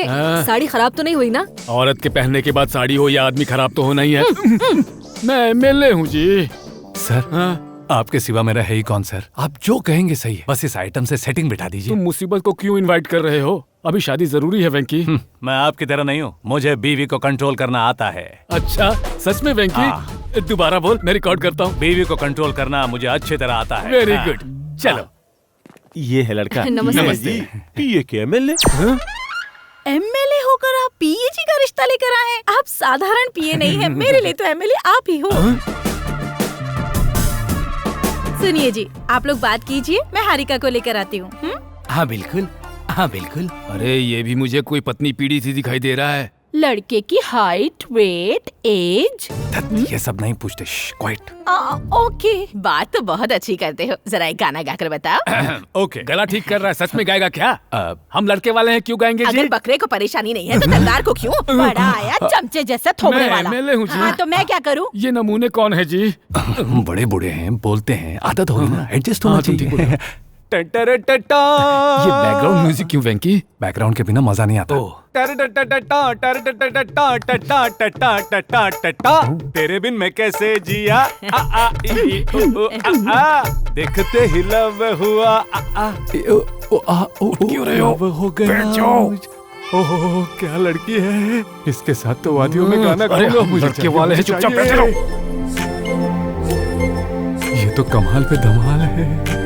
ये साड़ी खराब तो नहीं हुई ना? औरत के पहनने के बाद साड़ी हो या आदमी खराब तो होना ही है। मैं एमएलए हूँ जी। सर आपके सिवा मेरा है ही कौन सर? आप जो कहेंगे सही है, बस इस आइटम से सेटिंग बिठा दीजिए। तुम मुसीबत को क्यों इनवाइट कर रहे हो? अभी शादी जरूरी है वेंकी। मैं आपकी तरह नहीं हूँ, मुझे बीवी को कंट्रोल करना आता है। अच्छा सच में वेंकी? दोबारा बोल, मैं रिकॉर्ड करता हूँ। बीवी को कंट्रोल करना मुझे अच्छी तरह आता है। वेरी गुड, चलो। ये है लड़का। नमस्ते। पीए के एमएलए। एमएलए होकर आप पीए जी का रिश्ता लेकर आए हैं? आप साधारण पीए नहीं है, मेरे लिए तो एमएलए आप ही हो। सुनिए जी, आप लोग बात कीजिए, मैं हारिका को लेकर आती हूँ। हाँ बिल्कुल, हाँ बिल्कुल। अरे ये भी मुझे कोई पत्नी पीढ़ी सी दिखाई दे रहा है। लड़के की हाइट, वेट, एज। ये सब नहीं पूछते, क्वाइट। ओके, बात तो बहुत अच्छी करते हो, जरा एक गाना गाकर बताओ। ओके, गला ठीक कर रहा है, सच में गाएगा क्या? हम लड़के वाले हैं, क्यों गाएंगे जी? अगर बकरे को परेशानी नहीं है तो दलदार को क्यों? बड़ा आया चमचे जैसा थोबड़े वाला। मैं एमएलए हूँ जी। हाँ, तो मैं क्या करूँ? ये नमूने कौन है जी? बड़े बूढ़े हैं, बोलते हैं, आदत होगी ना, एडजस्ट होना चाहिए। ये बैकग्राउंड म्यूजिक क्यों वेंकी? बैकग्राउंड के बिना मजा नहीं आता। तेरे बिन मैं कैसे जिया, देखते ही लव हुआ, क्यों रहे हो? हो गया। ओह क्या लड़की है, इसके साथ तो वादियों में गाना गाऊंगा। मुझे लड़के वाले हैं, चुपचाप बैठे रहो। ये तो कमाल पे धमाल है।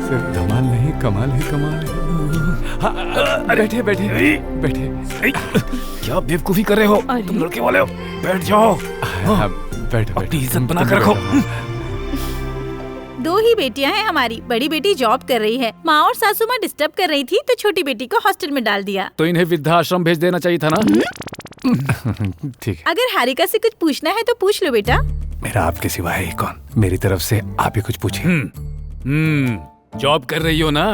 सिर्फ धमाल नहीं, कमाल ही कमाल है। बैठे बैठे बैठे। क्या बेवकूफी कर रहे हो तुम? लड़के वाले हो, बैठ जाओ। बैठ अपनी इज्जत बना कर रखो। दो ही बेटियां हैं हमारी, बड़ी बेटी जॉब कर रही है, माँ और सासू माँ डिस्टर्ब कर रही थी तो छोटी बेटी को हॉस्टल में डाल दिया। तो इन्हें वृद्धाश्रम भेज देना चाहिए था ना? ठीक है। अगर हारिका से कुछ पूछना है तो पूछ लो बेटा। मेरा आपके सिवा है ही कौन? मेरी तरफ से आप ही कुछ पूछिए। जॉब कर रही हो ना,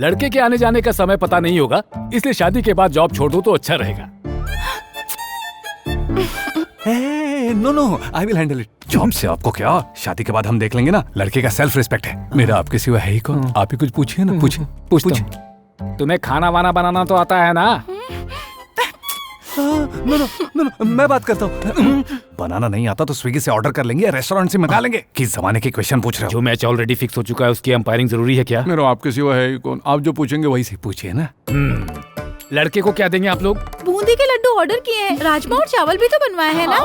लड़के के आने जाने का समय पता नहीं होगा, इसलिए शादी के बाद जॉब छोड़ दो तो अच्छा रहेगा। No, I will handle it. Job से आपको क्या, शादी के बाद हम देख लेंगे ना। लड़के का सेल्फ रिस्पेक्ट है। मेरा आपके सिवा है ही कौन? आप ही कुछ पूछिए ना। पूछिए। तुम्हें खाना वाना बनाना तो आता है ना? नो, मैं बात करता हूँ। बनाना नहीं आता तो स्विगी से ऑर्डर कर लेंगे या रेस्टोरेंट से मंगा लेंगे। किस जमाने के क्वेश्चन पूछ रहे हो? जो मैच ऑलरेडी फिक्स हो चुका है उसकी अंपायरिंग जरूरी है क्या? मेरा आपके सिवा है ही कौन? आप जो पूछेंगे वही से पूछिए ना। लड़के को क्या देंगे आप लोग? बूंदी के लड्डू ऑर्डर किए हैं, राजमा और चावल भी तो बनवाए हैं ना।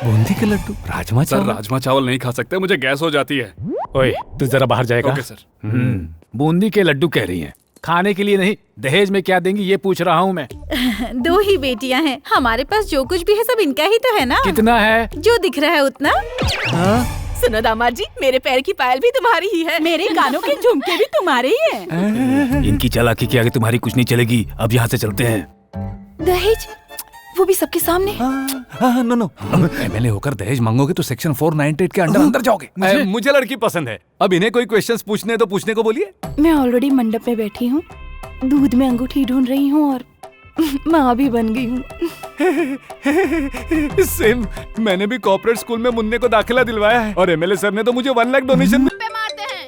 बूंदी के लड्डू, राजमा चावल? राजमा चावल नहीं खा सकते, मुझे गैस हो जाती है। ओए तू जरा बाहर जाएगा? Okay sir. बूंदी के लड्डू कह रही हैं, खाने के लिए नहीं, दहेज में क्या देंगी ये पूछ रहा हूँ मैं। दो ही बेटियां हैं, हमारे पास जो कुछ भी है सब इनका ही तो है ना। कितना है? जो दिख रहा है उतना। सुनो दामाद जी, मेरे पैर की पायल भी तुम्हारी ही है, मेरे कानों के झुमके भी तुम्हारे ही हैं। इनकी चालाकी के आगे तुम्हारी कुछ नहीं चलेगी। अब यहाँ से चलते हैं। दहेज, वो भी सबके सामने। नो, एमएलए होकर दहेज मांगोगे तो सेक्शन 498 के अंदर जाओगे। मुझे लड़की पसंद है। अब इन्हें कोई क्वेश्चंस पूछने तो पूछने को बोलिए। मैं ऑलरेडी मंडप में बैठी हूँ, दूध में अंगूठी ढूंढ रही हूँ और माँ भी बन गई हूँ। सेम, मैंने भी कॉर्पोरेट स्कूल में मुन्ने को दाखिला दिलवाया है और एमएलए सर ने तो मुझे 1 लाख डोनेशन मारते हैं।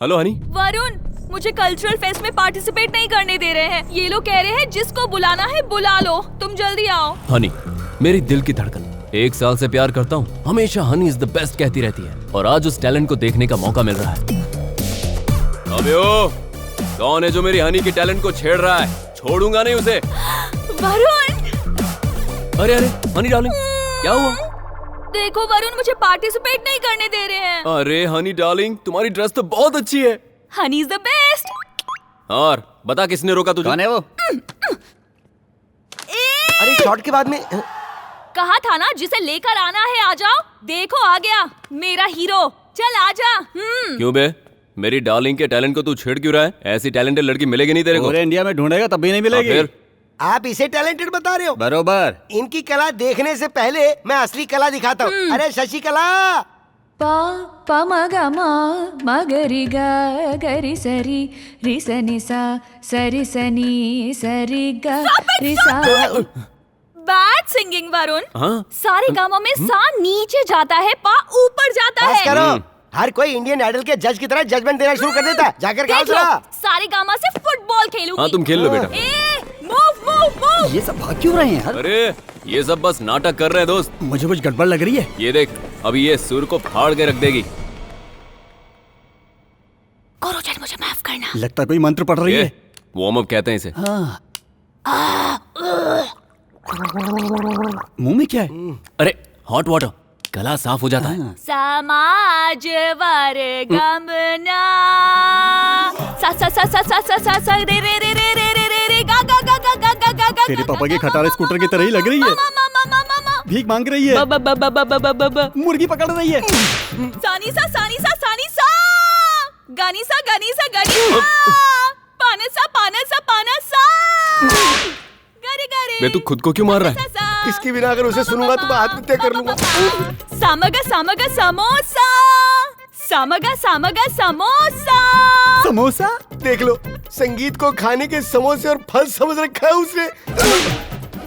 हेलो हनी। वरुण, मुझे कल्चरल फेस्ट में पार्टिसिपेट नहीं करने दे रहे हैं। ये लोग कह रहे हैं जिसको बुलाना है बुला लो, तुम जल्दी आओ। हनी, मेरी दिल की धड़कन, 1 साल से प्यार करता हूँ, हमेशा हनी इज द बेस्ट कहती रहती है और आज उस टैलेंट को देखने का मौका मिल रहा है। अबे ओ, कौन है जो मेरी हनी के टैलेंट को छेड़ रहा है? छोड़ूंगा नहीं उसे। वरुण! अरे हनी डार्लिंग, क्या हुआ? देखो वरुण, मुझे पार्टिसिपेट नहीं करने दे रहे हैं। अरे हनी डार्लिंग, तुम्हारी ड्रेस तो बहुत अच्छी है। Honey is the best. और बता किसने रोका तुझे? कौन है वो? अरे शॉट के बाद में कहा था ना जिसे लेकर आना है आ जाओ। देखो आ गया मेरा हीरो, चल आजा। क्यों बे, मेरी डार्लिंग के टैलेंट को तू छेड़ क्यों रहा है? ऐसी टैलेंटेड लड़की मिलेगी नहीं तेरे को। पूरे इंडिया में ढूंढेगा तब भी नहीं मिलेगी। फिर आप इसे टैलेंटेड बता रहे हो? बरोबर। इनकी कला देखने से पहले मैं असली कला दिखाता हूँ। अरे शशिकला, पा पा मा गा मा गरी गा गरी सरी री सनी सा सरी सनी सरी गा री सा। Bad singing Varun. हाँ? सारे गामों में सा नीचे जाता है, पा ऊपर जाता बस है। करो। हर कोई इंडियन आइडल के जज की तरह जजमेंट देना शुरू कर देता है। जाकर गाओ जरा। सारे गामा से फुटबॉल खेलूंगी। हाँ तुम खेल लो बेटा। Move move move. ये सब भाग क्यों रहे हैं यार? अरे ये सब बस नाटक कर रहे हैं दोस्त। मुझे कुछ गड़बड़ लग रही है। ये देख, अभी ये सुर को फाड़ के रख देगी। गुरुजन मुझे माफ करना। लगता है कोई मंत्र पढ़ रही है। वार्म अप कहते हैं इसे। हाँ। मुंह में क्या है? अरे हॉट वाटर, गला साफ हो जाता है। समाज वर्गमना सा सा सा सा सा सा सा सा रे रे रे रे रे रे रे रे गा गा गा गा गा गा गा गा। तेरे पापा के खटारे स्कूटर की तरह ही लग रही है। भीख मांग रही है। मुर्गी पकड़ रही है। सानी सा सानी सा सानी सा गानी सा गानी सा गानी सा पाने सा पाने सा पाना सा गरे गरे। बे तू खुद को क्यों मार रहा है? इसके बिना अगर उसे सुनूंगा तो मैं आत्महत्या कर लूंगा। सामगा सामगा समोसा सामगा सामगा समोसा। समोसा? देख लो, संगीत को खाने के समोसे और फल समझ रखा है उसने।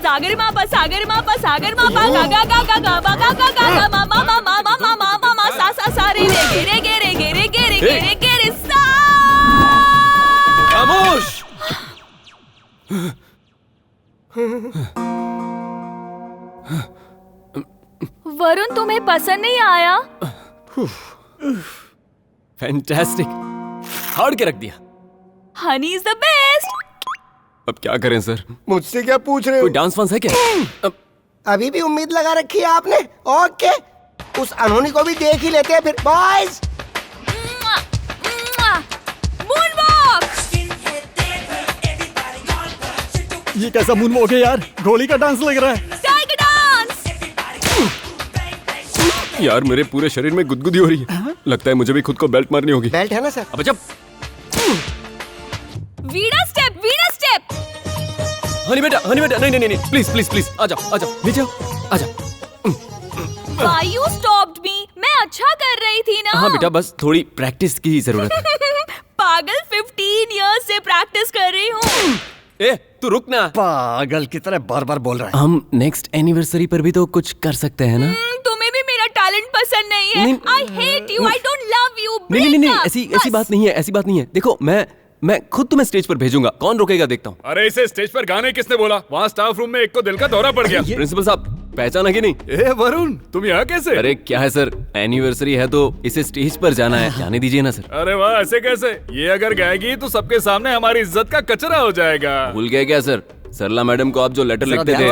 सागर मापा सागर मापा सागर मापा गा गा गा गा गा गा गा गा गा मा मा मा मा मा मा मा मा मा सा सा सा रे रे गे रे गे रे गे रे गे रे गे रे गे रे सा। खामोश। वरुण तुम्हें पसंद नहीं आया? फैंटास्टिक, फाड़ के रख दिया। Honey is the best. अब क्या करें सर? मुझसे क्या पूछ रहे कोई हो? डांस वांस है क्या? अभी भी उम्मीद लगा रखी है आपने? ओके, उस अनहोनी को भी देख ही लेते हैं फिर। बॉयज ये कैसा मूनवॉक है यार? गोली का डांस लग रहा है। Tiger dance. यार मेरे पूरे शरीर में गुदगुदी हो रही है। लगता है मुझे भी खुद को बेल्ट मारनी होगी। बेल्ट है ना सर? अब जब वीणा स्टेप हनी बेटा नहीं नहीं नहीं प्लीज प्लीज प्लीज आ जाओ नीचे आओ आ जाओ। Why you stopped me? मैं अच्छा कर रही थी ना। हाँ बेटा, बस थोड़ी प्रैक्टिस की जरूरत है। पागल 15 years से प्रैक्टिस कर रही हूँ। ए तू रुक ना। पागल की तरह बार बार बोल रहा है। हम नेक्स्ट एनिवर्सरी पर भी तो कुछ कर सकते हैं ना? तुम्हें भी मेरा टैलेंट पसंद नहीं है। I hate you. I don't love you. नहीं ऐसी बात नहीं है। देखो मैं खुद तुम्हें स्टेज पर भेजूंगा। कौन रोकेगा देखता हूँ। अरे इसे स्टेज पर गाने किसने बोला? वहाँ स्टाफ रूम में एक को दिल का दौरा पड़ गया। प्रिंसिपल साहब पहचाना कि नहीं? ए वरुण, तुम यहाँ कैसे? अरे क्या है सर, एनिवर्सरी है तो इसे स्टेज पर जाना है, जाने दीजिए ना सर। अरे वाह, ऐसे कैसे? ये अगर गाएगी तो सबके सामने हमारी इज्जत का कचरा हो जाएगा। भूल गए क्या सर? सरला मैडम को आप जो लेटर लिखते थे,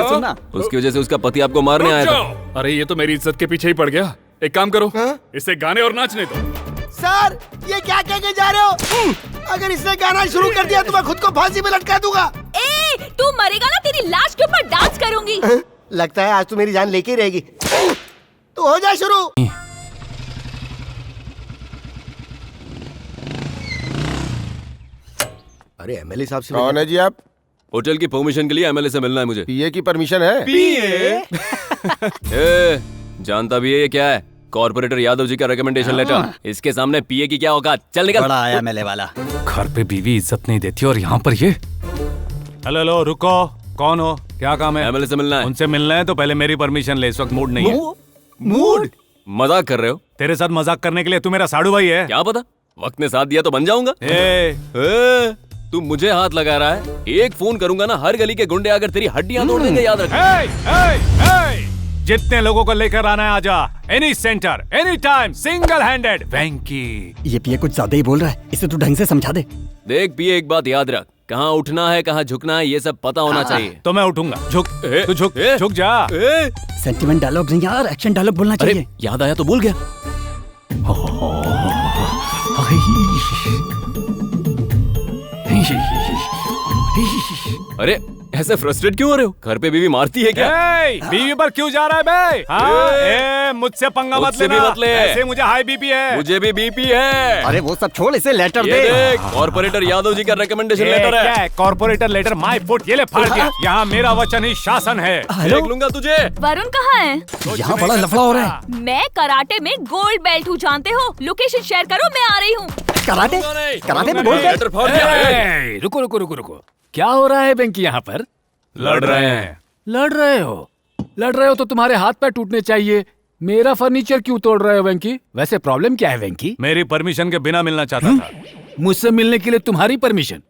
उसकी वजह से उसका पति आपको मारने आया था। अरे ये तो मेरी इज्जत के पीछे ही पड़ गया। एक काम करो, इसे गाने और नाचने दो। सर, ये क्या कह के जा रहे हो? अगर इसने गाना शुरू कर दिया तो मैं खुद को फांसी में लटका दूंगा। ए, तू मरेगा ना, तेरी लाश के ऊपर डांस करूंगी। लगता है आज तो मेरी जान लेके ही रहेगी। तो हो जाए शुरू। अरे एमएलए साहब से कौन है जी आप? होटल की परमिशन के लिए एमएलए से मिलना है मुझे। पीए की परमिशन है? ए, जानता भी है ये क्या है? कॉर्पोरेटर यादव जी का रिकमेंडेशन लेटर। इसके सामने पीए की क्या औकात? चल निकल। बड़ा आया मेले वाला। घर पे बीवी इज्जत नहीं देती और यहाँ पर ये। हेलो रुको, कौन हो? क्या काम है? एमएलए से मिलना है। उनसे मिलना है तो पहले मेरी परमिशन ले। इस वक्त मूड नहीं है। मूड? मजाक कर रहे हो? तेरे साथ मजाक करने के लिए तू मेरा साड़ू भाई है। क्या पता, वक्त ने साथ दिया तो बन जाऊंगा। तू मुझे हाथ लगा रहा है? एक फोन करूंगा ना, हर गली के गुंडे आकर तेरी हड्डियां तोड़ देंगे, याद रख। जितने लोगों को लेकर आना है आजा। Any centre, any time, single handed. Venky, ये पिए कुछ ज्यादा ही बोल रहा है, इसे तू ढंग से समझा दे। देख पिए, एक बात याद रख, कहाँ उठना है कहाँ झुकना है ये सब पता होना चाहिए। तो मैं उठूंगा। झुक, तू झुक, झुक जा। सेंटिमेंट डायलॉग नहीं यार, एक्शन डायलॉग बोलना चाहिए। अरे याद आया तो बोल गया। अरे ऐसे फ्रस्ट्रेट क्यों हो रहे हो? घर पे बीवी मारती है क्या? बीवी पर क्यों जा रहा है बे? हाँ, मुझसे पंगा मत लेना। ऐसे मुझे हाई बीपी है। मुझे भी बीपी है। अरे वो सब छोड़, इसे लेटर दे। कॉर्पोरेटर यादव जी का रिकमेंडेशन लेटर है। क्या? कॉर्पोरेटर लेटर माय फुट, ये ले फाड़ दिया। यहाँ मेरा वचन ही शासन है। देख लूंगा तुझे। वरुण कहाँ है? यहाँ बड़ा लफड़ा हो रहा है। मैं कराटे में गोल्ड बेल्ट हूँ, जानते हो? लोकेशन शेयर करो, मैं आ रही हूँ। कराटे में गोल्ड बेल्ट? रुको रुको रुको रुको, क्या हो रहा है बेंकी? यहाँ पर लड़ रहे हैं। लड़ रहे हो तो तुम्हारे हाथ पैर टूटने चाहिए। मेरा फर्नीचर क्यों तोड़ रहे हो वेंकी? वैसे प्रॉब्लम क्या है वेंकी? मेरी परमिशन के बिना मिलना चाहता था। मुझसे मिलने के लिए तुम्हारी परमिशन?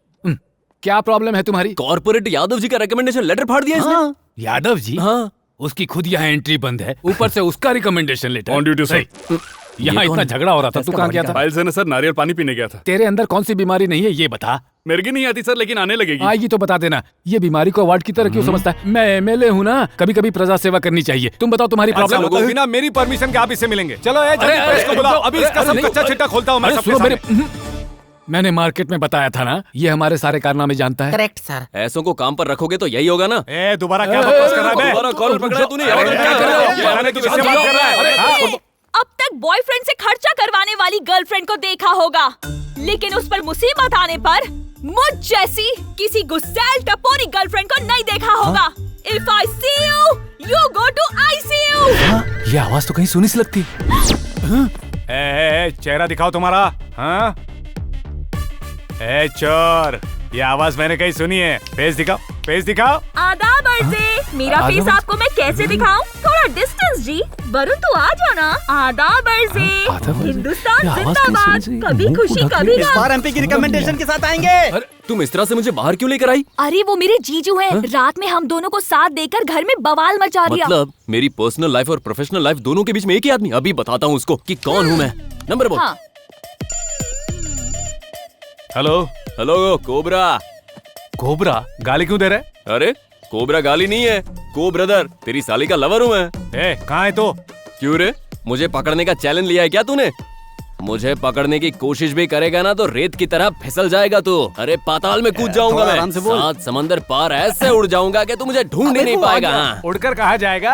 क्या प्रॉब्लम है तुम्हारी? कॉर्पोरेट यादव जी का रिकमेंडेशन लेटर फाड़ दिया इसने। यादव जी? हाँ। उसकी खुद यहाँ एंट्री बंद है, ऊपर से उसका recommendation letter. On duty sir. यहाँ इतना झगड़ा हो रहा था, तू कहाँ गया था? फाइल से ना सर नारियल पानी पीने गया था। तेरे अंदर कौन सी बीमारी नहीं है ये बता। मेरे की नहीं आती सर, लेकिन आने लगेगी। आएगी तो बता देना। ये बीमारी को अवार्ड की तरह क्यों समझता है? मैं एमएलए हूँ ना, कभी कभी प्रजा सेवा करनी चाहिए। तुम बताओ तुम्हारी प्रॉब्लम। बिना मेरी परमिशन के आप इससे मिलेंगे? चलो प्रेस को बुलाओ, अभी इसका सब कच्चा चिट्ठा खोलता हूँ मैं सबके सामने। मैंने मार्केट में बताया था ना, ये हमारे सारे कारनामे जानता है। Correct sir. ऐसों को काम पर रखोगे तो यही होगा ना। दोबारा क्या बकवास कर रहा है? दोबारा कॉल पकड़ा तूने। अब तक बॉयफ्रेंड से खर्चा करवाने वाली गर्लफ्रेंड को देखा होगा, लेकिन उस पर मुसीबत आने पर मुझ जैसी किसी गुस्सैल टपोरी गर्लफ्रेंड को नहीं देखा होगा। If I see you, you go to ICU। ये आवाज तो कहीं सुनी सी लगती। चेहरा दिखाओ तुम्हारा। हाँ चोर, ये आवाज मैंने कहीं सुनी है। फेस दिखाओ, फेस दिखाओ। आदाब अर्ज़े, मेरा फेस आपको मैं कैसे दिखाऊं? थोड़ा डिस्टेंस जी। वरुण तू आ जाना। आदाब अर्ज़े, हिंदुस्तान जिंदाबाद, कभी खुशी कभी इस बार एमपी की रिकमेंडेशन के साथ आएंगे। तुम इस तरह से मुझे बाहर क्यों लेकर आई? अरे वो मेरे जीजू हैं। रात में हम दोनों को साथ देकर घर में बवाल मचा दिया। मतलब मेरी पर्सनल लाइफ और प्रोफेशनल लाइफ दोनों के बीच में एक ही आदमी? अभी बताता हूँ उसको कि कौन हूँ मैं। नंबर बोल। हाँ। Hello hello cobra. कोबरा गाली क्यों दे रहे? अरे कोबरा गाली नहीं है, को ब्रदर, तेरी साली का लवर हूँ मैं। कहाँ है तो? क्यों रे, मुझे पकड़ने का चैलेंज लिया है क्या तूने? मुझे पकड़ने की कोशिश भी करेगा ना तो रेत की तरह फिसल जाएगा तू। अरे पाताल में कूद जाऊंगा मैं, 7 समंदर पार ऐसे उड़ जाऊंगा कि तू मुझे ढूंढ ही नहीं पाएगा। हाँ। उड़कर कहाँ जाएगा?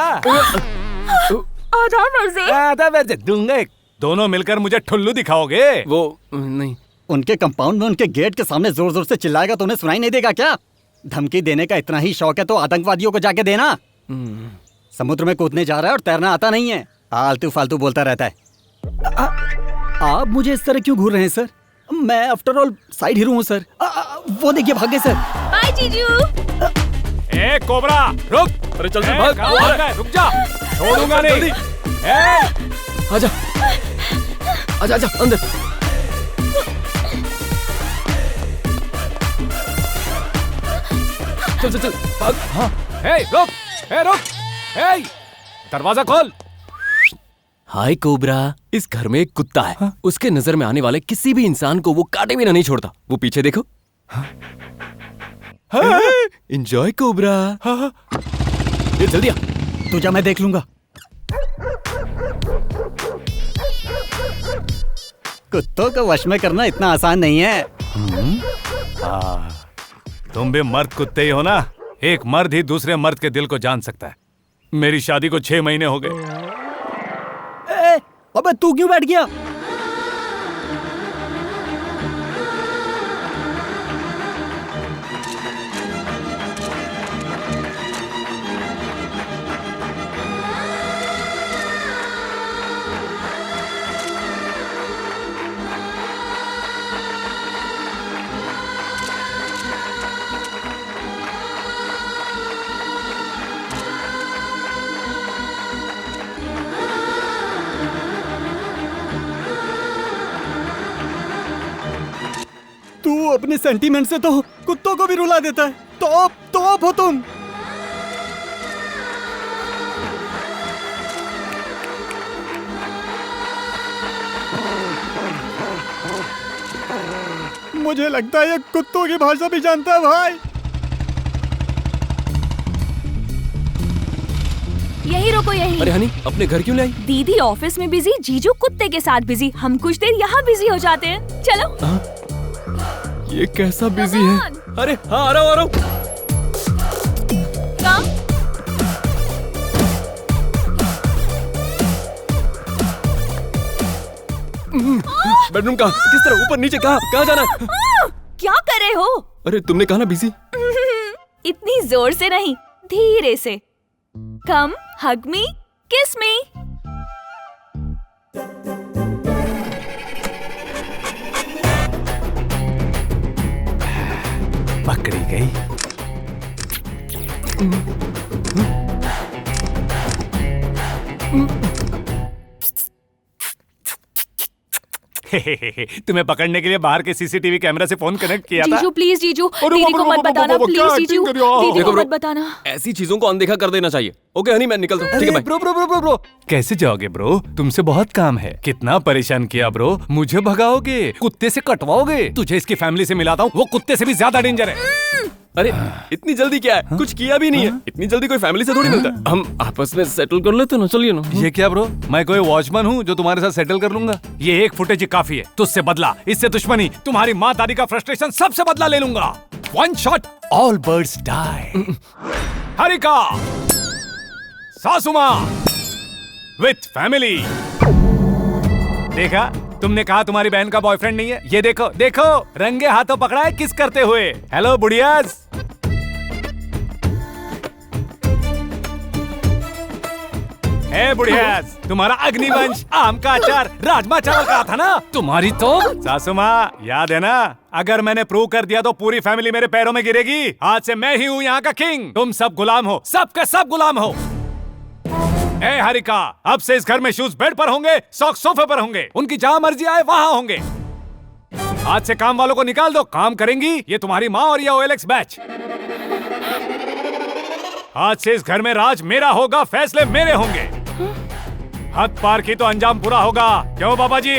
आधा वर्जे दूंगा एक। दोनों मिलकर मुझे ठुल्लू दिखाओगे? वो नहीं, उनके कंपाउंड में उनके गेट के सामने जोर जोर से चिल्लाएगा तो उन्हें सुनाई नहीं देगा क्या? धमकी देने का इतना ही शौक है तो आतंकवादियों को जाके देना। समुद्र में कूदने जा रहा है और तैरना आता नहीं है, आलतू फालतू बोलता रहता है। आप मुझे इस तरह क्यों घूर रहे हैं सर? मैं आफ्टर ऑल साइड हीरो हूँ सर। वो देखिए भागे सर। बाय जीजू। ए कोबरा रुक। अरे चल चल भाग। रुक जा, छोड़ूंगा नहीं। आजा आजा आजा अंदर। चल चल चल भाग। हाँ रुक, रुक, दरवाजा खोल। हाय कोबरा, इस घर में एक कुत्ता है। हाँ? उसके नजर में आने वाले किसी भी इंसान को वो काटे बिना नहीं छोड़ता। वो पीछे देखो। Enjoy cobra. ये जल्दी आ। तुझा मैं देख लूंगा। कुत्तों को वश में करना इतना आसान नहीं है। तुम भी मर्द कुत्ते ही हो ना? एक मर्द ही दूसरे मर्द के दिल को जान सकता है। मेरी शादी को 6 महीने हो गए। अबे तू क्यों बैठ गया? तू अपने सेंटीमेंट से तो कुत्तों को भी रुला देता है। टॉप हो तुम। मुझे लगता है ये कुत्तों की भाषा भी जानता है भाई। यही रुको यही। अरे हनी, अपने घर क्यों लाई? दीदी ऑफिस में बिजी, जीजू कुत्ते के साथ बिजी, हम कुछ देर यहाँ बिजी हो जाते हैं। चलो। ये कैसा बिजी है? अरे हाँ आ रहा हूँ। काम? बेडरूम कहाँ? किस तरह? ऊपर नीचे? कहाँ जाना है? क्या कर रहे हो? अरे तुमने कहा ना बिजी। इतनी जोर से नहीं, धीरे से। कम, हग मी, किस मी। पकड़ी गई। तुम्हें पकड़ने के लिए बाहर के सीसीटीवी कैमरा से फोन कनेक्ट किया था। जीजू प्लीज जीजू, अरे दीदी बाप को रे, मत बताना क्या प्लीज acting जीजू, कर रही हो? दीदी देखो को ब्रो, मत बताना। ऐसी चीजों को अनदेखा कर देना चाहिए। ओके हनी, मैं निकलता हूँ। ठीक है bro bro bro bro bro कैसे जाओगे ब्रो? तुमसे बहुत काम है। कितना परेशान किया ब्रो। मुझे भगाओगे, कुत्ते से कटवाओगे। तुझे इसकी फैमिली से मिलाता हूँ, वो कुत्ते से भी ज्यादा डेंजर है। अरे इतनी जल्दी क्या है? कुछ किया भी नहीं है। इतनी जल्दी कोई फैमिली से थोड़ी मिलता है। हम आपस में सेटल कर लेते ना, चलिए ना। ये क्या ब्रो? मैं कोई वॉचमैन हूँ जो तुम्हारे साथ सेटल कर लूंगा? ये एक फुटेज ही काफी है। तुझसे बदला, इससे दुश्मनी, तुम्हारी माँ दादी का फ्रस्ट्रेशन, सबसे बदला ले लूंगा। One shot all birds die. Harika, सासुमा विथ फैमिली। देखा, तुमने कहा तुम्हारी बहन का बॉयफ्रेंड नहीं है। ये देखो देखो, रंगे हाथों पकड़ा है किस करते हुए। हेलो बुढ़ियाज। हे बुढ़ियाज, तुम्हारा अग्निवंश, आम का अचार, राजमा चावल का था ना? तुम्हारी तो सासू माँ याद है ना? अगर मैंने प्रूव कर दिया तो पूरी फैमिली मेरे पैरों में गिरेगी। आज से मैं ही हूँ यहाँ का किंग। तुम सब गुलाम हो, सबके सब गुलाम हो। ए हरिका, अब से इस घर में शूज बेड पर होंगे, सॉक्स सोफे पर होंगे। उनकी जहां मर्जी आए वहां होंगे। आज से काम वालों को निकाल दो, काम करेंगी ये तुम्हारी माँ और ये OLX बैच। आज से इस घर में राज मेरा होगा, फैसले मेरे होंगे। हद पार की तो अंजाम पूरा होगा। क्यों बाबा जी?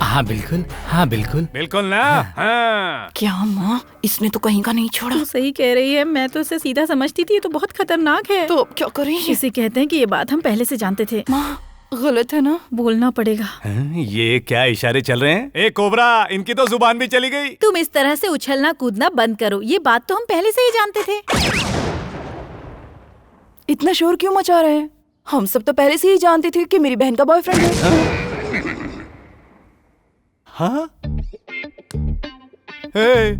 हाँ बिल्कुल, हाँ बिल्कुल। बिल्कुल ना? हाँ। क्या माँ, इसने तो कहीं का नहीं छोड़ा। तू सही कह रही है, मैं तो इसे सीधा समझती थी। ये तो बहुत खतरनाक है। तो अब क्या करें? इसे कहते हैं कि ये बात हम पहले से जानते थे। माँ गलत है ना, बोलना पड़ेगा। ये क्या इशारे चल रहे हैं? ए कोबरा, इनकी तो जुबान भी चली गई। तुम इस तरह से उछलना कूदना बंद करो। ये बात तो हम पहले से ही जानते थे। इतना शोर क्यों मचा रहे हैं? हम सब तो पहले से ही जानते थे कि मेरी बहन का बॉयफ्रेंड है। हाँ? हे,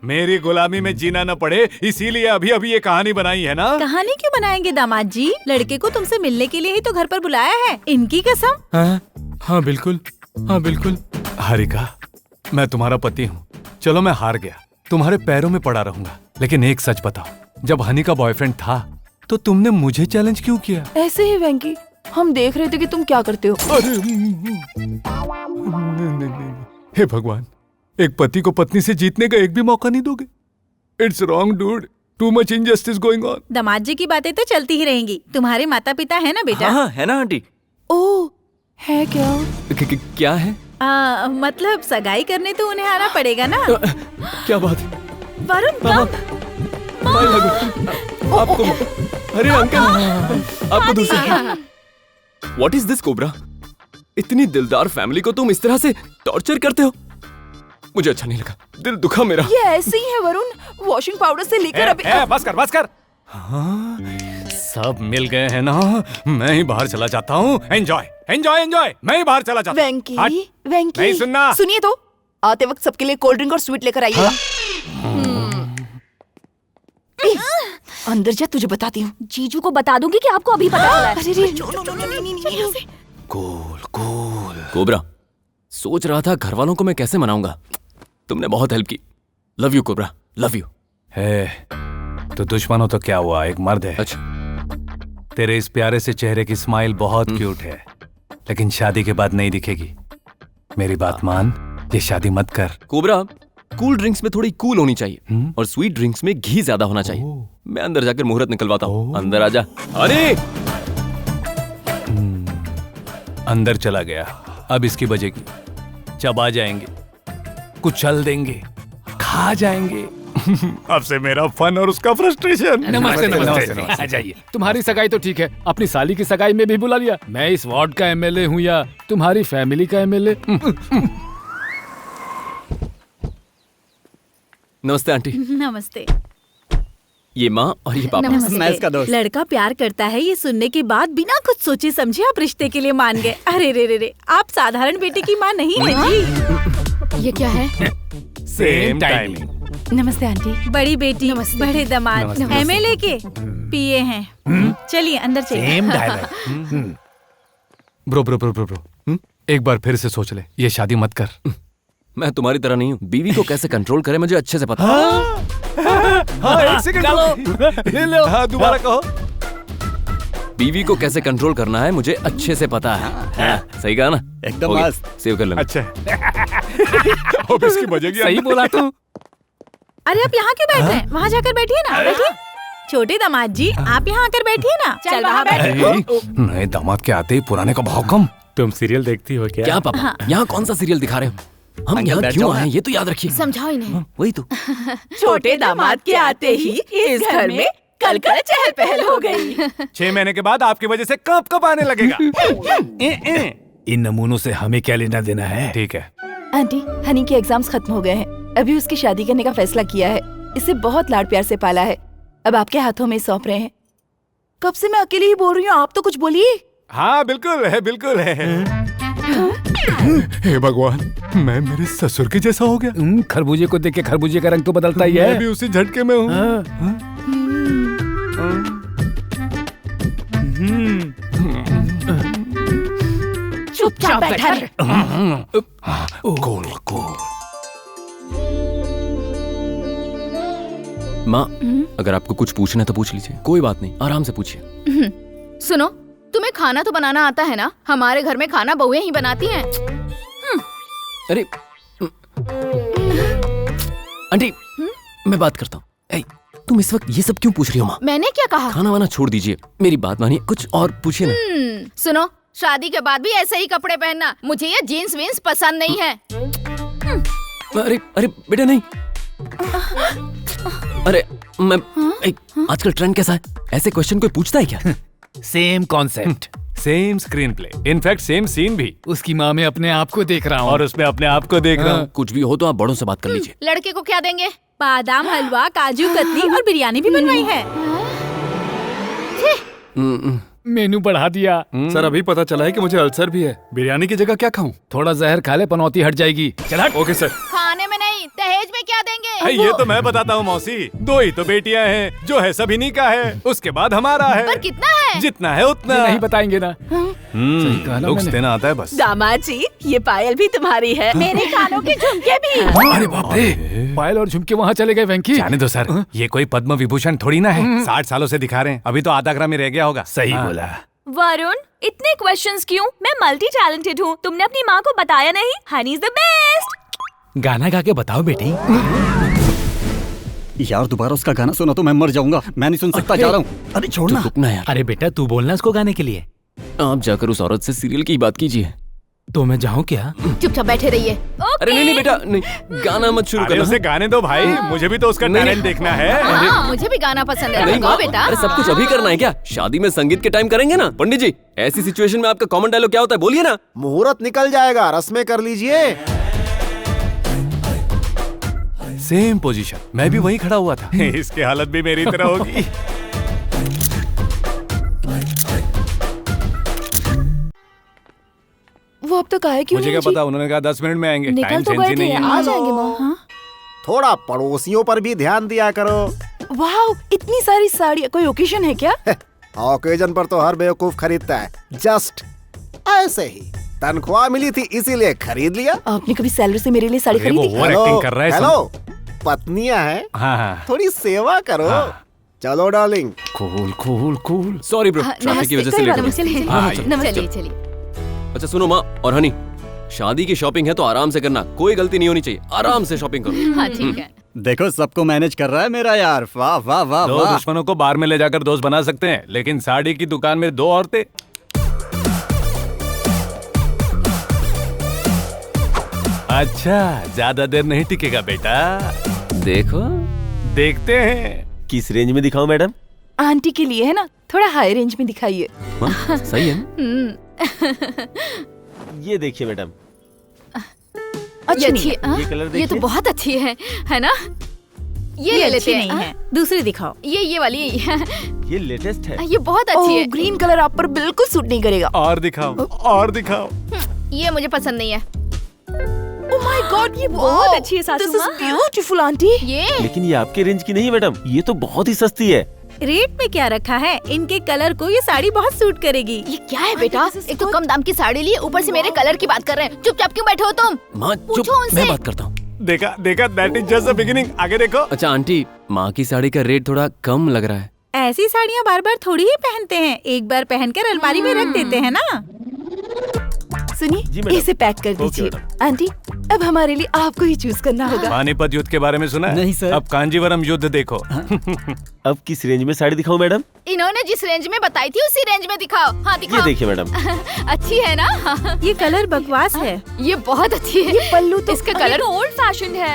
मेरी गुलामी में जीना न पड़े, इसीलिए अभी अभी ये कहानी बनाई है ना? कहानी क्यों बनाएंगे दामाद जी? लड़के को तुमसे मिलने के लिए ही तो घर पर बुलाया है। इनकी कसम। हाँ बिल्कुल, हाँ बिल्कुल। हरिका, मैं तुम्हारा पति हूँ। चलो मैं हार गया, तुम्हारे पैरों में पड़ा रहूंगा। लेकिन एक सच बताओ, जब हनी का बॉयफ्रेंड था तो तुमने मुझे चैलेंज क्यों किया? ऐसे ही वेंकी, हम देख रहे थे कि तुम क्या करते हो। हे भगवान, एक पति को पत्नी से जीतने का एक भी मौका नहीं दोगे? It's wrong dude, too much injustice going on. दामाद जी की बातें तो चलती ही रहेंगी। तुम्हारे माता पिता है ना बेटा? हाँ है ना आंटी। ओह, है क्या? क्या है? मतलब सगाई करने तो उन्हें आना पड़ेगा ना। क्या बात है? वरुण आपको, अरे अंकल, आपको दूसरा। What is this cobra? इतनी दिलदार फैमिली को तुम इस तरह से टॉर्चर करते हो? मुझे अच्छा नहीं लगा, दिल दुखा मेरा। ये ऐसे ही है वरुण, वॉशिंग पाउडर से लेकर अभी। बस कर बस कर। हाँ, सब मिल गए हैं ना? मैं ही बाहर चला जाता हूँ। एंजॉय एंजॉय एंजॉय, मैं ही बाहर चला जाता हूँ। वेंकी, वेंकी, नहीं सुनना। सुनिए तो, आते वक्त सबके लिए कोल्ड ड्रिंक और स्वीट लेकर आइएगा। अंदर जा, तुझे बताती हूँ। जीजू को बता दूंगी कि आपको अभी पता चला है। Cool cool. कोबरा, सोच रहा था घर वालों को मैं कैसे मनाऊंगा। तुमने बहुत हेल्प की। Love you cobra, love you. है तो दुश्मन हो तो क्या हुआ, एक मर्द है। अच्छा। तेरे इस प्यारे से चेहरे की स्माइल बहुत क्यूट है, लेकिन शादी के बाद नहीं दिखेगी। मेरी बात मान, ये शादी मत कर। कोबरा, कूल ड्रिंक्स में थोड़ी कूल होनी चाहिए और स्वीट ड्रिंक्स में घी ज्यादा होना चाहिए। मैं अंदर जाकर मुहूर्त निकलवाता हूँ। अंदर आजा। अरे अंदर चला गया, अब इसकी बजेगी। चबा जाएंगे, कुचल देंगे, खा जाएंगे। अब से मेरा फन और उसका फ्रस्ट्रेशन। नमस्ते नमस्ते, आ जाइए। तुम्हारी सगाई तो ठीक है, अपनी साली की सगाई में भी बुला लिया। मैं इस वार्ड का MLA हूँ या तुम्हारी फैमिली का MLA? नमस्ते आंटी। नमस्ते। ये माँ और ये पापा। मैं इसका दोस्त। लड़का प्यार करता है, ये सुनने के बाद बिना कुछ सोचे समझे आप रिश्ते के लिए मान गए। अरे रे रे रे, आप साधारण बेटे की माँ नहीं है जी। ये क्या है? Same timing. नमस्ते आंटी। बड़ी बेटी, बड़े दामाद, MLA के पिए हैं। चलिए अंदर चलिए। Bro bro bro bro bro, एक बार फिर से सोच ले, ये शादी मत कर। मैं तुम्हारी तरह नहीं हूँ, बीवी को कैसे कंट्रोल करे मुझे अच्छे से पता। हाँ, एक सेकंड। हाँ, दोबारा कहो। बीवी को कैसे कंट्रोल करना है मुझे अच्छे से पता है। हाँ, सही कहा ना? एकदम हो गया, मस्त। सेव कर लेना। अच्छा अब इसकी बजेगी। सही बोला तू। अरे आप यहाँ क्यों बैठ रहे हैं? वहाँ जाकर बैठिए ना, बैठिए। छोटे दामाद जी, आप यहाँ आकर बैठिए ना। चल वहाँ बैठो। नए दामाद के आते ही पुराने का भाव कम। तुम सीरियल देखती हो क्या? क्या पापा, यहाँ कौन सा सीरियल दिखा रहे हो? हम यहाँ क्यों आए ये तो याद रखिए। समझाओ इन्हें। वही तो। छोटे दामाद के आते ही इस घर में कल चहल पहल हो गई। 6 महीने के बाद आपकी वजह से कब कब आने लगेगा। इन नमूनों से हमें क्या लेना देना है? ठीक है। आंटी, हनी के एग्जाम्स खत्म हो गए हैं। अभी उसकी शादी करने का फैसला किया है। इसे बहुत लाड प्यार से पाला है, अब आपके हाथों में सौंप रहे हैं। कब से मैं अकेली ही बोल रही हूँ, आप तो कुछ बोलिए। हाँ बिल्कुल है, बिल्कुल है। हे भगवान, मैं मेरे ससुर के जैसा हो गया। खरबूजे को देख के खरबूजे का रंग तो बदलता ही है। मैं भी उसी झटके में हूँ। चुपचाप बैठा रहे। माँ, अगर आपको कुछ पूछना है तो पूछ लीजिए, कोई बात नहीं, आराम से पूछिए। सुनो, तुम्हें खाना तो बनाना आता है ना? हमारे घर में खाना बहुएं ही बनाती हैं। अरे आंटी, मैं बात करता हूँ। तुम इस वक्त ये सब क्यों पूछ रही हो माँ? मैंने क्या कहा? खाना वाना छोड़ दीजिए, मेरी बात मानिए, कुछ और पूछिए ना। सुनो, शादी के बाद भी ऐसे ही कपड़े पहनना, मुझे ये जीन्स वीन्स पसंद नहीं है। अरे अरे बेटा नहीं। अरे मैं आजकल ट्रेंड कैसा है, ऐसे क्वेश्चन कोई पूछता है क्या? Same concept, same screenplay, in fact same scene भी। उसकी माँ में अपने आप को देख रहा हूँ और उसमें अपने आप को देख रहा हूँ। कुछ भी हो तो आप बड़ों से बात कर लीजिए। लड़के को क्या देंगे? बादाम हलवा, काजू कतली और बिरयानी भी बनवाई है। मेनू बढ़ा दिया। सर अभी पता चला है कि मुझे अल्सर भी है। बिरयानी की जगह क्या खाऊं? थोड़ा जहर खा ले, पनौती हट जाएगी। चल हट। Okay sir. खाने में नहीं, दहेज में क्या देंगे? ये तो मैं बताता हूँ मौसी, 2 ही तो बेटियाँ हैं, जो है सभी नहीं का है, उसके बाद हमारा है। पर कितना है? जितना है उतना। नहीं बताएंगे ना। सही कहा ना लुक्स मैंने। देना आता है बस। दामाद जी, ये पायल भी तुम्हारी है, मेरे कानों के झुमके भी। अरे बाप रे, पायल और झुमके वहाँ चले गए वेंकी। जाने दो सर, ये कोई पद्म विभूषण थोड़ी ना है। 60 सालों से दिखा रहे हैं, अभी तो आधा ग्राम ही रह गया होगा। सही बोला। वरुण, इतने क्वेश्चंस क्यों? मैं मल्टी टैलेंटेड हूँ। तुमने अपनी माँ को बताया नहीं? Honey is the best. गाना गा के बताओ बेटी। यार दोबारा उसका गाना सुना तो मैं मर जाऊंगा, मैं नहीं सुन सकता, जा रहा हूँ। अरे छोड़ना। रुकना यार। अरे बेटा तू बोलना उसको गाने के लिए। आप जाकर उस औरत से सीरियल की बात कीजिए। तो मैं जाऊँ क्या? चुपचाप बैठे रहिए। अरे नहीं बेटा नहीं, गाना मत शुरू अरे करना। उसे गाने दो भाई, मुझे भी तो उसका टैलेंट देखना है। हाँ, मुझे भी गाना पसंद है। नहीं गाओ माँ, बेटा। अरे सब कुछ अभी करना है क्या? शादी में संगीत के टाइम करेंगे ना। पंडित जी, ऐसी सिचुएशन में आपका कॉमन डायलॉग क्या होता है, बोलिए ना। मुहूर्त निकल जाएगा, रस्में कर लीजिए। सेम पोजीशन, मैं भी वहीं खड़ा हुआ था। इसकी हालत भी मेरी तरह होगी। वो अब तक आए क्यों मुझे नहीं क्या जी? पता, उन्होंने कहा 10 मिनट में आएंगे। निकल टाइम तो सेंस गए ही थे, नहीं है। आ जाएंगे माँ। थोड़ा पड़ोसियों पर भी ध्यान दिया करो। वाह, इतनी सारी साड़ियाँ, कोई ओकेजन है क्या? ओकेजन पर तो हर बेवकूफ खरीदता है, जस्ट ऐसे ही। तनख्वाह मिली थी इसीलिए खरीद लिया। आपने कभी सैलरी से मेरे लिए साड़ी अरे वो खरीदी? ओवर एक्टिंग कर रहा है। हेलो, पत्नियां हैं, हाँ हाँ। थोड़ी सेवा करो। चलो darling. Cool cool cool. Sorry bro, traffic की वजह से लेट हो गया। चलिए चलिए। अच्छा सुनो माँ और हनी, शादी की शॉपिंग है तो आराम से करना, कोई गलती नहीं होनी चाहिए। आराम से शॉपिंग करो। हाँ ठीक है। देखो सबको मैनेज कर रहा है मेरा यार। वाह वाह वाह दो वाह। दुश्मनों को बार में ले जाकर दोस्त बना सकते हैं, लेकिन साड़ी की दुकान में 2 औरतें। अच्छा, ज्यादा देर नहीं टिकेगा बेटा। देखो देखते हैं। किस रेंज में दिखाऊं मैडम? आंटी के लिए है ना, थोड़ा हाई रेंज में दिखाइए। हाँ, सही है ना? ये देखिए मैडम, ये अच्छी है। ये कलर ये तो देखिए। बहुत अच्छी है ना? ये ले लेते हैं। नहीं है, दूसरी दिखाओ। ये वाली। ये लेटेस्ट है। ये बहुत अच्छी है। ग्रीन कलर आप पर बिल्कुल सूट नहीं करेगा। और दिखाओ, और दिखाओ। ये मुझे पसंद नहीं है। ओह माय गॉड, ये बहुत अच्छी है सासू माँ। This is beautiful aunty. ये लेकिन ये आपके रेंज की नहीं है मैडम, ये तो बहुत ही सस्ती है। रेट में क्या रखा है? इनके कलर को ये साड़ी बहुत सूट करेगी। ये क्या है बेटा? एक तो कम दाम की साड़ी ली, ऊपर से मेरे कलर की बात कर रहे हैं। चुपचाप क्यों बैठे हो तुम? माँ चुप, पूछो उनसे। मैं बात करता हूँ। देखा देखा, that is just the beginning. आगे देखो। अच्छा आंटी, माँ की साड़ी का रेट थोड़ा कम लग रहा है। ऐसी साड़ियाँ बार बार थोड़ी ही पहनते हैं, एक बार पहनकर अलमारी में रख देते हैं ना। सुनिए, इसे पैक कर दीजिए। आंटी, अब हमारे लिए आपको ही चूज करना होगा। पानीपत युद्ध के बारे में सुना है? नहीं सर। अब कांजीवरम युद्ध देखो। अब किस रेंज में साड़ी दिखाऊं मैडम? इन्होंने जिस रेंज में बताई थी उसी रेंज में दिखाओ। हाँ दिखाओ। ये देखिए मैडम। अच्छी है ना? ये कलर बकवास है। ये बहुत अच्छी है। ये पल्लू तो इसका कलर ओल्ड फैशन है।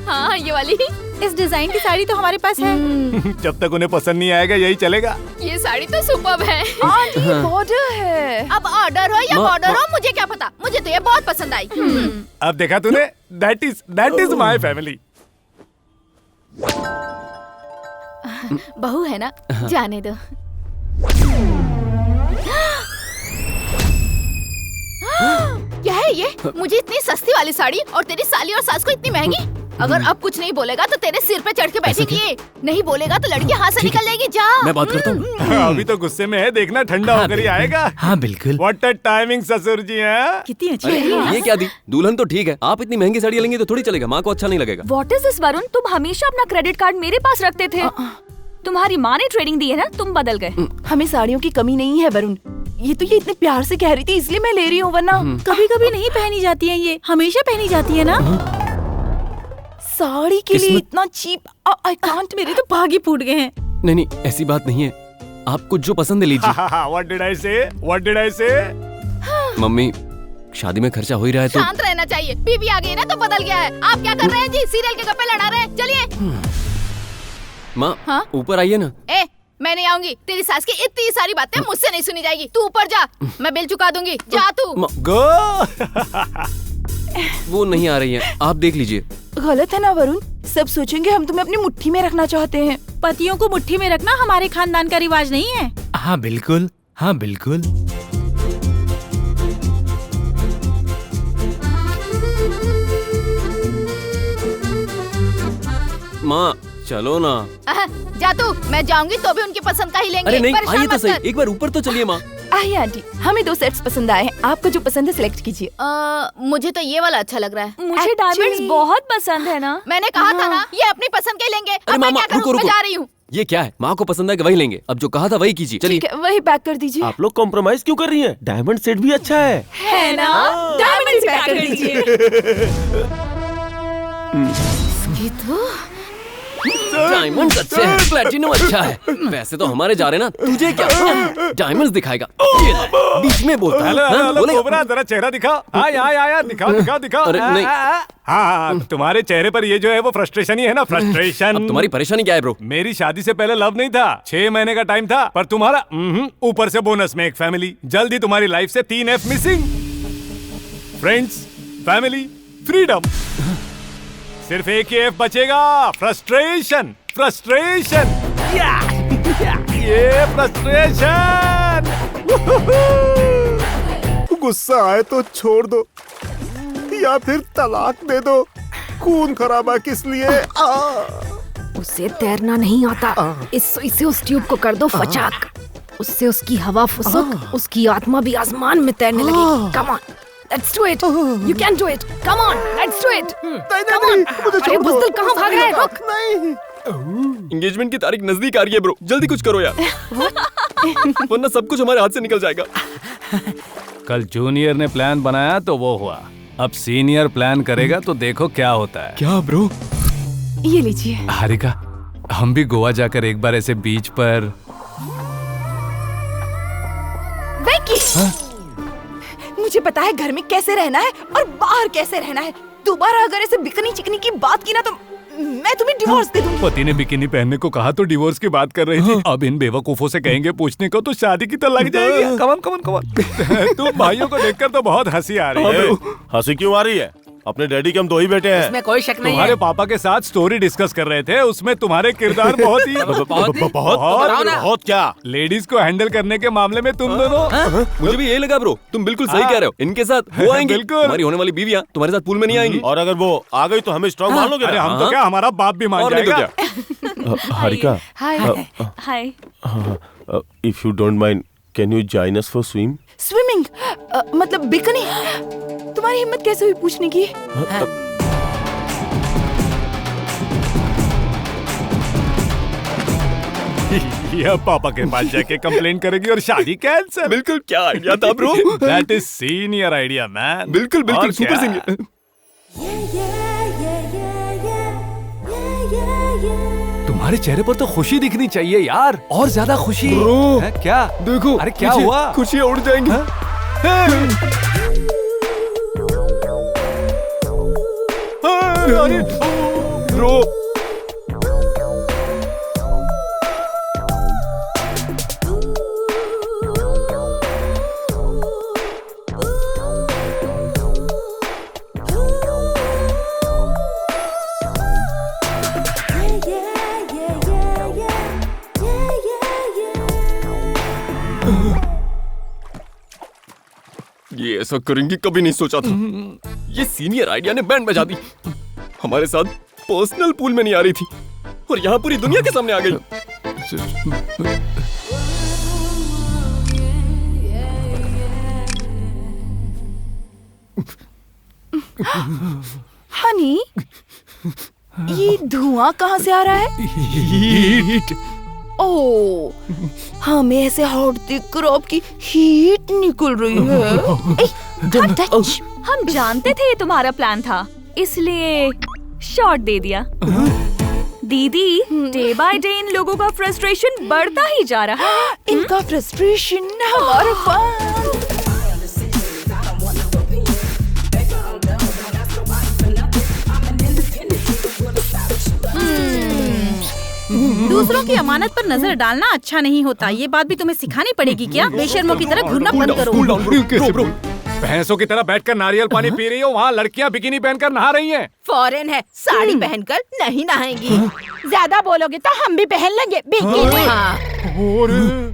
हाँ ये वाली। इस डिजाइन की साड़ी तो हमारे पास है। जब तक उन्हें पसंद नहीं आएगा यही चलेगा। ये साड़ी तो सुपर्ब है। बॉर्डर है। अब ऑर्डर हो या बॉर्डर हो मुझे क्या पता, मुझे तो ये बहुत पसंद आई। अब देखा तूने? That is my family. बहू है ना, जाने दो। क्या है ये? मुझे इतनी सस्ती वाली साड़ी और तेरी साली और सास को इतनी महंगी। अगर अब कुछ नहीं बोलेगा तो तेरे सिर पे चढ़ के बैठेगी ये। नहीं बोलेगा तो लड़की हाथ से निकल जाएगी। जा, मैं बात करता हूँ। अभी तो गुस्से में है, देखना ठंडा होकर ही आएगा। हाँ बिल्कुल। व्हाट अ टाइमिंग ससुर जी है। कितनी अच्छी अरे है। ये क्या दी? दुल्हन तो ठीक है, आप इतनी महंगी साड़ियाँ लेंगे तो थोड़ी चलेगा, माँ को अच्छा नहीं लगेगा। What is this Varun? तुम हमेशा अपना क्रेडिट कार्ड मेरे पास रखते थे। तुम्हारी माँ ने ट्रेनिंग दी है ना, तुम बदल गए। हमें साड़ियों की कमी नहीं है वरुण, ये तो ये इतने प्यार से कह रही थी इसलिए मैं ले रही हूँ, वरना कभी कभी नहीं पहनी जाती है, ये हमेशा पहनी जाती है ना। साड़ी के लिए इतना चीप, आई कांट। मेरे तो भाग ही फूट गए हैं। नहीं नहीं, ऐसी बात नहीं है, आपको जो पसंद है लीजिए। What did I say? What did I say? Mummy, शादी में खर्चा हो ही रहा है तो शांत रहना चाहिए। बीबी आ गई ना तो बदल गया है। आप क्या कर रहे हैं जी? सीरियल के गप्पे लड़ा रहे हैं। चलिए। माँ ऊपर आइए ना। ए, मैं नहीं आऊंगी। तेरी सास की इतनी सारी बातें मुझसे नहीं सुनी जाएगी। तू ऊपर जा, मैं बिल चुका दूंगी। जा तू। गो। वो नहीं आ रही है, आप देख लीजिए। गलत है ना वरुण, सब सोचेंगे हम तुम्हें अपनी मुट्ठी में रखना चाहते हैं। पतियों को मुट्ठी में रखना हमारे खानदान का रिवाज नहीं है। हाँ बिल्कुल, हाँ बिल्कुल। माँ चलो ना। जा तू। मैं जाऊंगी तो भी उनकी पसंद का ही लेंगे। अरे नहीं, परेशान आइए तो मत सही, कर। एक बार ऊपर तो चलिए माँ। आइए आंटी, हमें 2 सेट्स पसंद आए हैं, आपको जो पसंद है सिलेक्ट कीजिए। मुझे तो ये वाला अच्छा लग रहा है। मुझे डायमंड्स बहुत पसंद है ना। मैंने कहा था ना, ये अपनी पसंद के लेंगे। अरे अब मैं मामा क्या करूं? मैं जा रही हूँ। ये क्या है? माँ को पसंद है कि वही लेंगे। अब जो कहा था वही कीजिए। चलिए। ठीक है, वही पैक कर दीजिए। आप लोग कॉम्प्रोमाइज क्यों कर रही हैं? डायमंड सेट भी अच्छा है ना? डायमंड पैक कर दीजिए। डायमंड्स अच्छे हैं, प्लैटिनम अच्छा है। वैसे तो हमारे जा रहे ना, तुझे क्या? डायमंड्स दिखाएगा, ये बीच में बोलता है। हेलो कोबरा, जरा चेहरा दिखाओ। आया दिखाओ। अरे नहीं। हाँ, तुम्हारे चेहरे पर ये जो है वो फ्रस्ट्रेशन ही है ना, फ्रस्ट्रेशन। अब तुम्हारी परेशानी क्या है ब्रो? मेरी शादी से पहले लव नहीं था, 6 महीने का टाइम था, पर तुम्हारा ऊपर से बोनस में एक फैमिली। जल्दी तुम्हारी लाइफ से 3 F missing. Friends, family, freedom. सिर्फ एक ही F बचेगा, फ्रस्ट्रेशन। ये फ्रस्ट्रेशन। गुस्सा आए तो छोड़ दो या फिर तलाक दे दो, खून खराबा किस लिए? उसे तैरना नहीं आता, इस सुई से उस ट्यूब को कर दो फचाक। उससे उसकी हवा फुसक, उसकी आत्मा भी आसमान में तैरने लगेगी। Come on, let's do it. You can do it. Come on, let's do it. Come on. अरे बुज़दिल कहाँ भाग रहा है? रुक। नहीं। एंगेजमेंट की तारीख नजदीक आ रही है ब्रो, जल्दी कुछ करो यार, वरना सब कुछ हमारे हाथ से निकल जाएगा। कल जूनियर ने प्लान बनाया तो वो हुआ, अब सीनियर प्लान करेगा तो देखो क्या होता है। क्या ब्रो? ये लीजिए। हारिका, हम भी गोवा जाकर एक बार ऐसे बीच पर। मुझे पता है घर में कैसे रहना है और बाहर कैसे रहना है। दोबारा अगर ऐसे बिकनी चिकनी की बात की ना तो मैं तुम्हें डिवोर्स दे दूंगी। पति ने बिकिनी पहनने को कहा तो डिवोर्स की बात कर रही थी। अब इन बेवकूफों से कहेंगे पूछने को तो शादी की तो लग जाएगी। कमन। तुम भाइयों को देखकर तो बहुत हंसी आ रही है। हंसी क्यों आ रही है? अपने डैडी के हम 2 ही बेटे हैं। इसमें कोई शक नहीं है। तुम्हारे पापा के साथ स्टोरी डिस्कस कर रहे थे, उसमें तुम्हारे किरदार बहुत बहुत क्या? लेडीज को हैंडल करने के मामले में तुम दोनों। मुझे भी यही लगा ब्रो, तुम बिल्कुल सही कह रहे हो। इनके साथ वो आएंगे, बिल्कुल। हमारी होने वाली बीवियां तुम्हारे साथ पूल में नहीं आएंगी। और अगर वो आ गई तो हमें स्ट्रॉन्ग मान लोगे? अरे हम तो क्या, हमारा बाप भी मान जाएगा। Harika, hi. If you don't mind, can you join us for swim? Swimming? मतलब बिकनी? तुम्हारी हिम्मत कैसे हुई पूछने की? ये अब पापा के पास जाके कंप्लेन करेगी और शादी कैंसिल। बिल्कुल, क्या आइडिया था bro? That is senior idea man. बिल्कुल बिल्कुल, और सुपर क्या? सीनियर। तुम्हारे चेहरे पर तो खुशी दिखनी चाहिए यार, और ज्यादा खुशी। ब्रो, है क्या? देखो, अरे क्या हुआ? खुशियाँ उड़ जाएंगी। ब्रो, ये ऐसा करेंगी कभी नहीं सोचा था। ये सीनियर आइडिया ने बैंड बजा दी। हमारे साथ पर्सनल पूल में नहीं आ रही थी और यहाँ पूरी दुनिया के सामने आ गई। हनी, ये धुआं कहाँ से आ रहा है? हीट। ओह, हमें ऐसे हॉट देखकर आपकी हीट निकल रही है। Don't touch। हम जानते थे ये तुम्हारा प्लान था, इसलिए शॉट दे दिया। दीदी, डे बाय डे इन लोगों का फ्रस्ट्रेशन बढ़ता ही जा रहा है। इनका फ्रस्ट्रेशन हमारा फन। दूसरों की अमानत पर नजर डालना अच्छा नहीं होता। ये बात भी तुम्हें सिखानी पड़ेगी क्या? बेशर्मों की तरह घूरना बंद करो। भैंसों की तरह बैठकर नारियल पानी पी रही हो, वहाँ लड़कियाँ बिकिनी पहनकर नहा रही हैं। फॉरेन है, साड़ी पहनकर नहीं नहाएंगी। ज्यादा बोलोगे तो हम भी पहन लेंगे बिकिनी। और